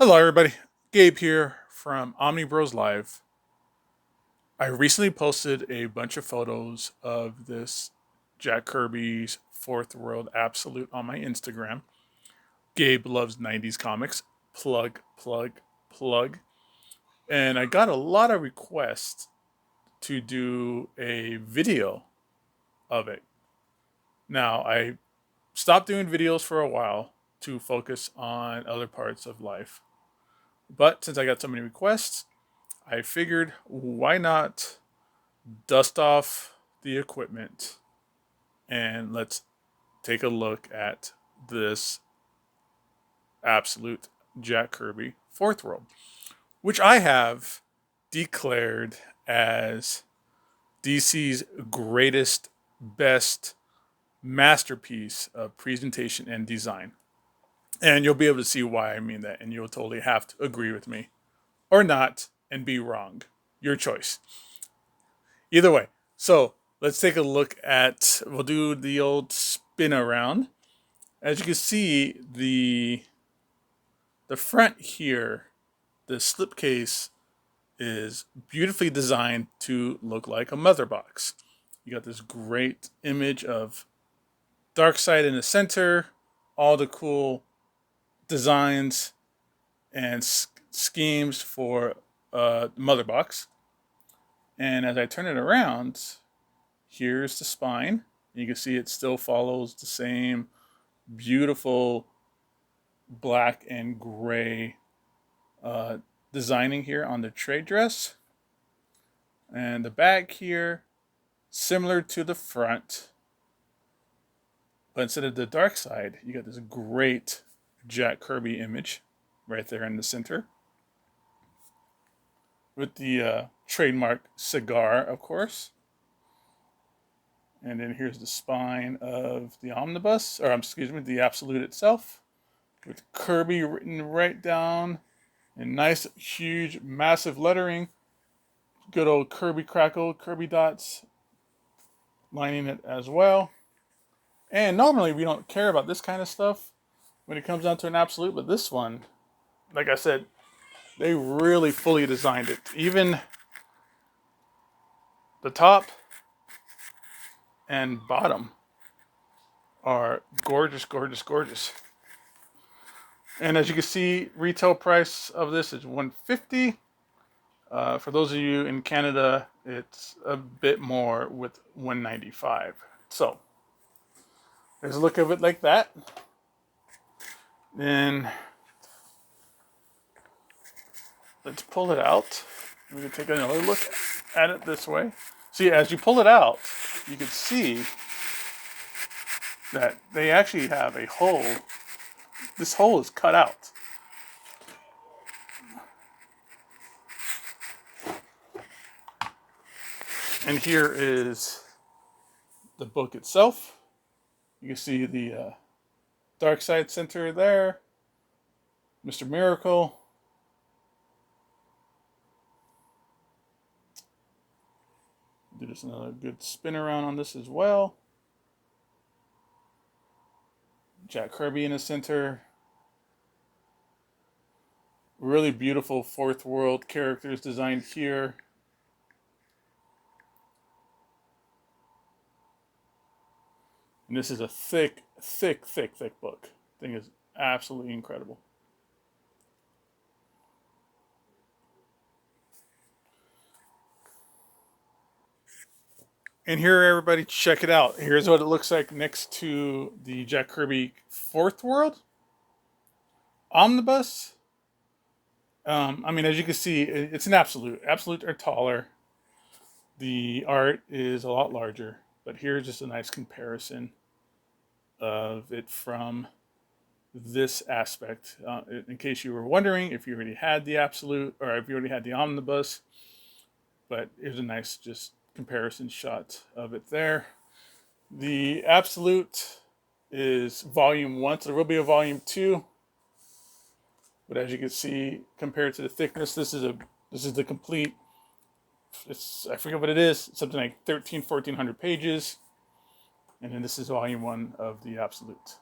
Hello, everybody. Gabe here from Omni Bros Live. I recently posted a bunch of photos of this Jack Kirby's Fourth World Absolute on my Instagram. Gabe loves 90s comics. Plug, plug, plug. And I got a lot of requests to do a video of it. Now, I stopped doing videos for a while to focus on other parts of life. But since I got so many requests, I figured why not dust off the equipment and let's take a look at this absolute Jack Kirby Fourth World, which I have declared as DC's greatest, best masterpiece of presentation and design. And you'll be able to see why I mean that, and you'll totally have to agree with me or not and be wrong. Your choice. Either way. So let's take a look at, we'll do the old spin around. As you can see, the front here, the slipcase is beautifully designed to look like a mother box. You got this great image of Darkseid in the center, all the cool designs and schemes for mother box. And as I turn it around, here's the spine. You can see it still follows the same beautiful black and gray designing here on the trade dress. And the back here, similar to the front, but instead of the Darkseid, you got this great Jack Kirby image right there in the center. With the trademark cigar, of course. And then here's the spine of the omnibus, or excuse me, the Absolute itself, with Kirby written right down in nice, huge, massive lettering. Good old Kirby crackle, Kirby dots lining it as well. And normally we don't care about this kind of stuff when it comes down to an Absolute, but this one, like I said, they really fully designed it. Even the top and bottom are gorgeous, gorgeous, gorgeous. And as you can see, retail price of this is $150. For those of you in Canada, it's a bit more with $195. So there's a look of it like that. Then let's pull it out. We can take another look at it this way. See, as you pull it out, you can see that they actually have a hole. This hole is cut out. And here is the book itself. You can see the Darkseid Center there. Mr. Miracle. Do just another good spin around on this as well. Jack Kirby in the center. Really beautiful Fourth World characters designed here. And this is a thick, thick, thick, thick book. Thing is absolutely incredible. And here, everybody, check it out. Here's what it looks like next to the Jack Kirby Fourth World Omnibus. I mean, as you can see, it's an absolute. Absolute are taller. The art is a lot larger, but here's just a nice comparison of it from this aspect. In case you were wondering if you already had the absolute or if you already had the omnibus, but here's a nice just comparison shot of it there. The absolute is volume 1, so there will be a volume 2. But as you can see, compared to the thickness, this is the complete. I forget what it is. Something like 1,400 pages, and then this is volume 1 of the Absolute.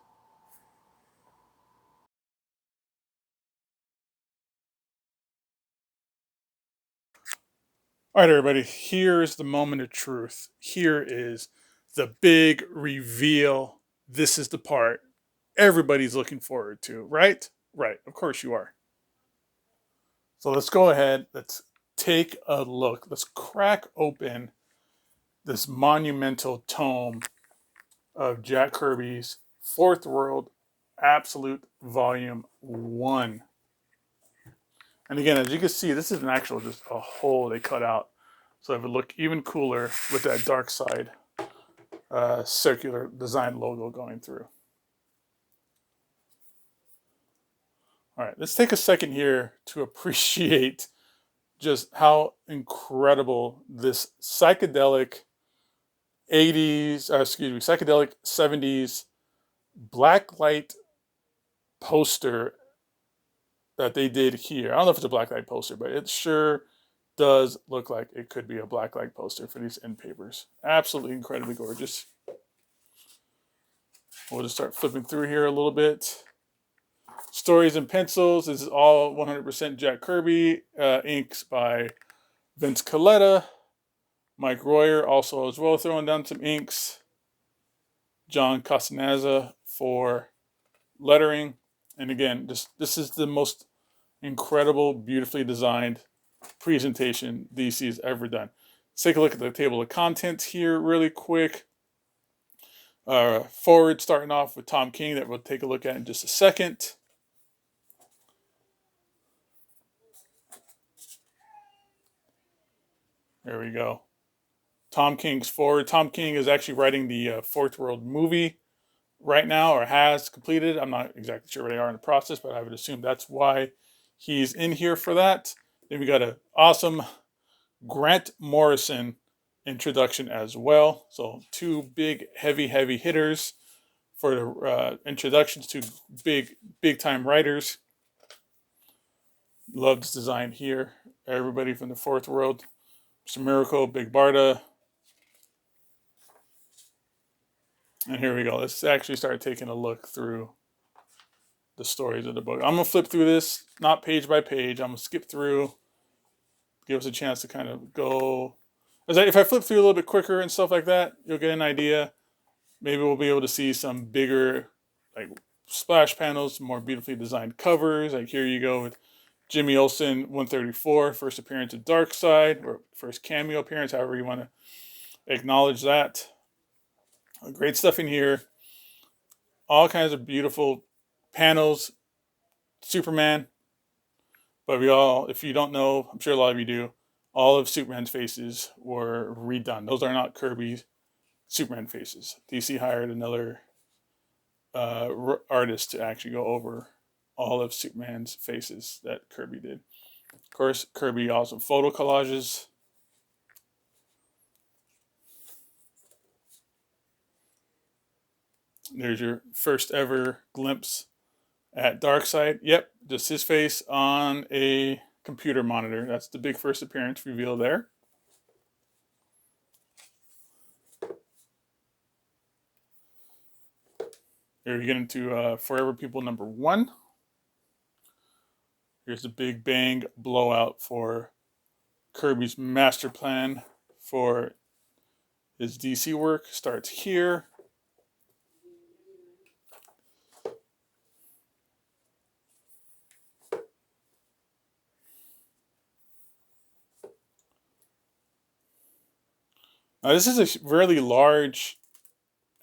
All right, everybody, here's the moment of truth. Here is the big reveal. This is the part everybody's looking forward to, right? Right, of course you are. So let's go ahead. Let's take a look. Let's crack open this monumental tome of Jack Kirby's Fourth World Absolute Volume 1. And again, as you can see, this is an actual just a hole they cut out. So it would look even cooler with that dark side circular design logo going through. All right, let's take a second here to appreciate just how incredible this psychedelic 80s, psychedelic 70s blacklight poster that they did here. I don't know if it's a blacklight poster, but it sure does look like it could be a blacklight poster for these end papers. Absolutely incredibly gorgeous. We'll just start flipping through here a little bit. Stories and pencils. This is all 100% Jack Kirby. Inks by Vince Coletta. Mike Royer also as well throwing down some inks. John Castaneza for lettering. And again, this is the most incredible, beautifully designed presentation DC's ever done. Let's take a look at the table of contents here really quick. Forward starting off with Tom King that we'll take a look at in just a second. There we go. Tom King's forward. Tom King is actually writing the Fourth World movie right now, or has completed. I'm not exactly sure where they are in the process, but I would assume that's why he's in here for that. Then we got an awesome Grant Morrison introduction as well. So two big, heavy hitters for the introductions to big time writers. Love this design here. Everybody from the Fourth World. Mr. Miracle, Big Barda. And here we go. Let's actually start taking a look through the stories of the book. I'm going to flip through this, not page by page. I'm going to skip through, give us a chance to kind of go. If I flip through a little bit quicker and stuff like that, you'll get an idea. Maybe we'll be able to see some bigger, like splash panels, more beautifully designed covers. Like here you go with Jimmy Olsen, 134, first appearance of Darkseid, or first cameo appearance, however you want to acknowledge that. Great stuff in here. All kinds of beautiful panels. Superman. But if you don't know, I'm sure a lot of you do, all of Superman's faces were redone. Those are not Kirby's Superman faces. DC hired another artist to actually go over all of Superman's faces that Kirby did. Of course, Kirby also photo collages. There's your first ever glimpse at Darkseid. Yep, just his face on a computer monitor. That's the big first appearance reveal there. Here we get into Forever People #1. Here's the big bang blowout for Kirby's master plan for his DC work. Starts here. Now, this is a really large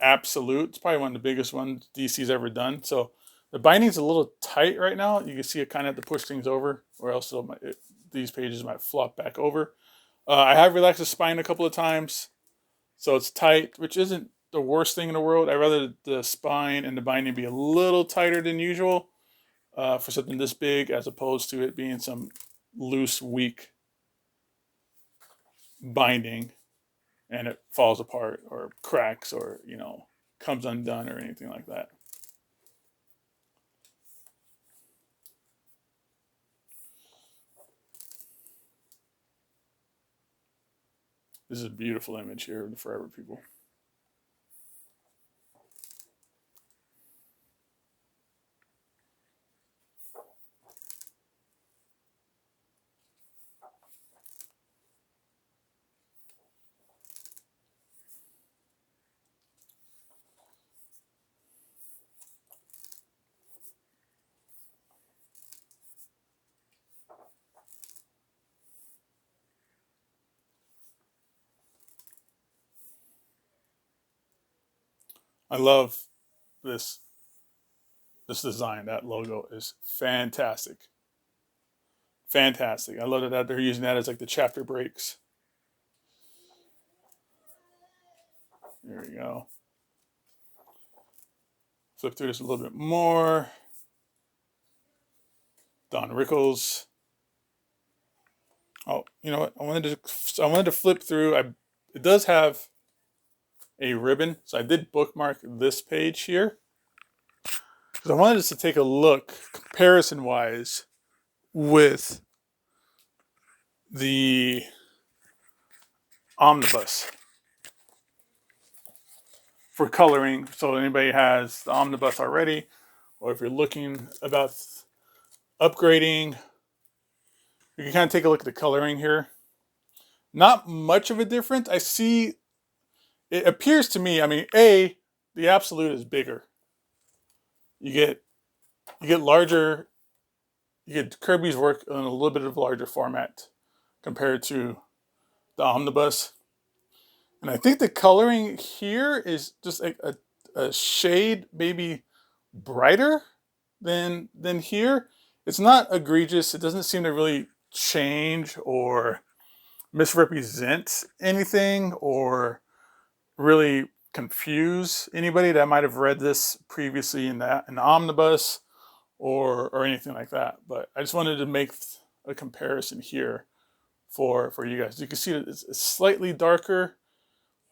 absolute. It's probably one of the biggest ones DC's ever done. So the binding's a little tight right now. You can see it kind of have to push things over, or else these pages might flop back over. I have relaxed the spine a couple of times, so it's tight, which isn't the worst thing in the world. I'd rather the spine and the binding be a little tighter than usual for something this big, as opposed to it being some loose, weak binding and it falls apart or cracks or, comes undone or anything like that. This is a beautiful image here of the Forever People. I love this design. That logo is fantastic. Fantastic. I love that they're using that as like the chapter breaks. There we go. Flip through this a little bit more. Don Rickles. Oh, you know what? I wanted to flip through. It does have a ribbon, so I did bookmark this page here because I wanted us to take a look, comparison-wise, with the omnibus for coloring. So anybody has the omnibus already, or if you're looking about upgrading, you can kind of take a look at the coloring here. Not much of a difference. I see, it appears to me, I mean, the absolute is bigger. You get larger, you get Kirby's work in a little bit of a larger format compared to the omnibus. And I think the coloring here is just a shade maybe brighter than here. It's not egregious. It doesn't seem to really change or misrepresent anything or really confuse anybody that might have read this previously in the omnibus or anything like that. But I just wanted to make a comparison here for you guys. You can see that it's slightly darker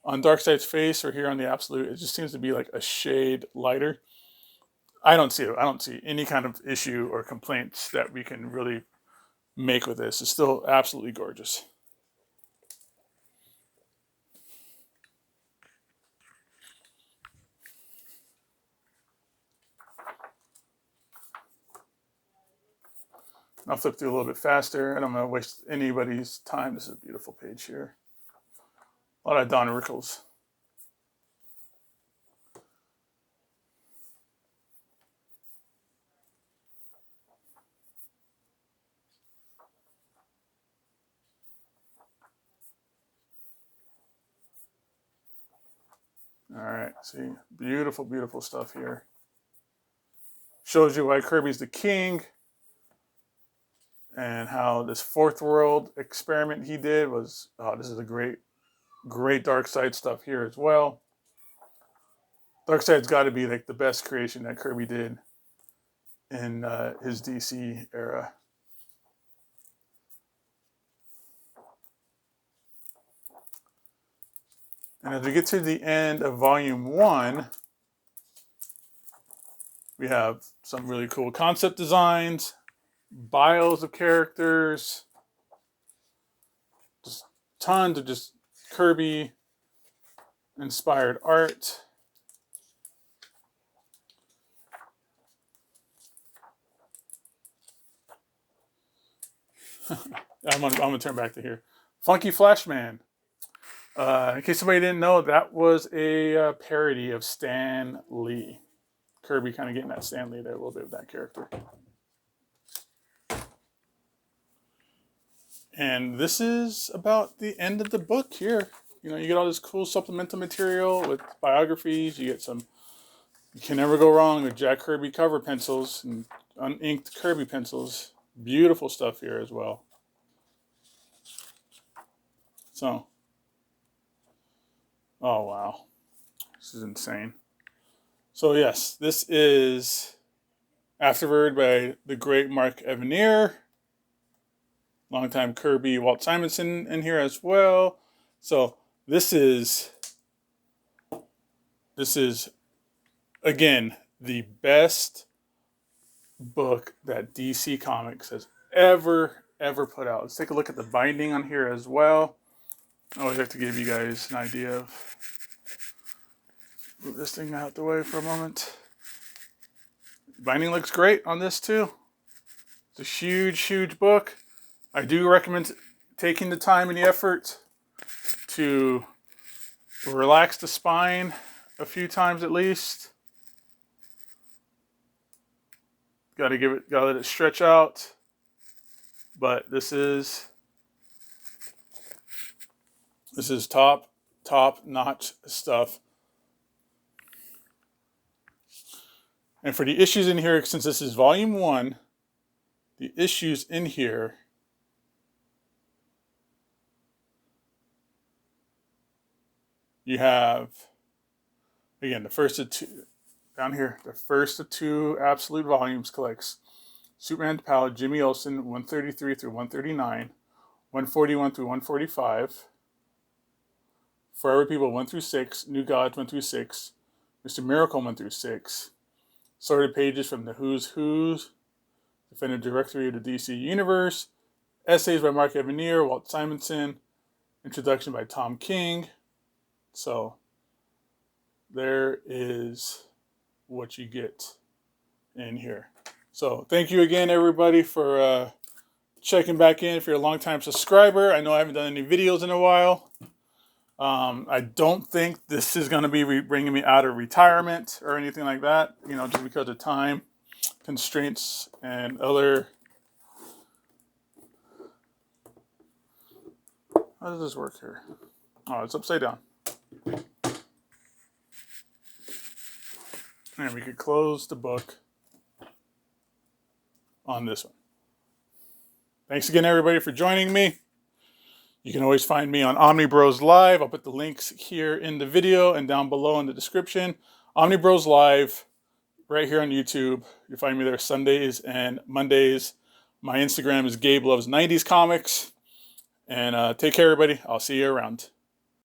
on Darkseid's face, or here on the absolute. It just seems to be like a shade lighter. I don't see any kind of issue or complaints that we can really make with this. It's still absolutely gorgeous. I'll flip through a little bit faster. I don't want to waste anybody's time. This is a beautiful page here. A lot of Don Rickles. All right, see, beautiful, beautiful stuff here. Shows you why Kirby's the king and how this fourth world experiment he did was, this is a great Darkseid stuff here as well. Darkseid's got to be like the best creation that Kirby did in his DC era. And as we get to the end of Volume 1, we have some really cool concept designs, bios of characters, just tons of just Kirby inspired art. I'm gonna turn back to here. Funky Flashman. In case somebody didn't know, that was a parody of Stan Lee. Kirby kind of getting that Stan Lee there a little bit with that character. And this is about the end of the book here. You know, you get all this cool supplemental material with biographies. You can never go wrong with Jack Kirby cover pencils and uninked Kirby pencils. Beautiful stuff here as well. So, oh wow, this is insane. So yes, this is Afterword by the great Mark Evanier. Longtime Kirby Walt Simonson in here as well. So this is again the best book that DC Comics has ever put out. Let's take a look at the binding on here as well. I always have to give you guys an idea of, move this thing out the way for a moment. Binding looks great on this too. It's a huge book. I do recommend taking the time and the effort to relax the spine a few times at least. Gotta let it stretch out. But this is top notch stuff. And for the issues in here, since this is volume 1, the issues in here you have, again, the first of two, down here, the first of 2 absolute volumes collects Superman to Pal, Jimmy Olsen, 133 through 139, 141 through 145, Forever People 1 through 6, New Gods 1 through 6, Mr. Miracle 1 through 6, sorted pages from the Who's Who's, Definitive Directory of the DC Universe, essays by Mark Evanier, Walt Simonson, introduction by Tom King. So there is what you get in here. So thank you again, everybody, for checking back in. If you're a longtime subscriber, I know I haven't done any videos in a while. I don't think this is going to be bringing me out of retirement or anything like that, just because of time constraints and other. How does this work here? Oh, it's upside down. And we could close the book on this one. Thanks again, everybody, for joining me. You can always find me on Omni Bros Live. I'll put the links here in the video and down below in the description. Omni Bros Live, right here on YouTube. You'll find me there Sundays and Mondays. My Instagram is Gabe Loves 90s Comics. And take care, everybody. I'll see you around.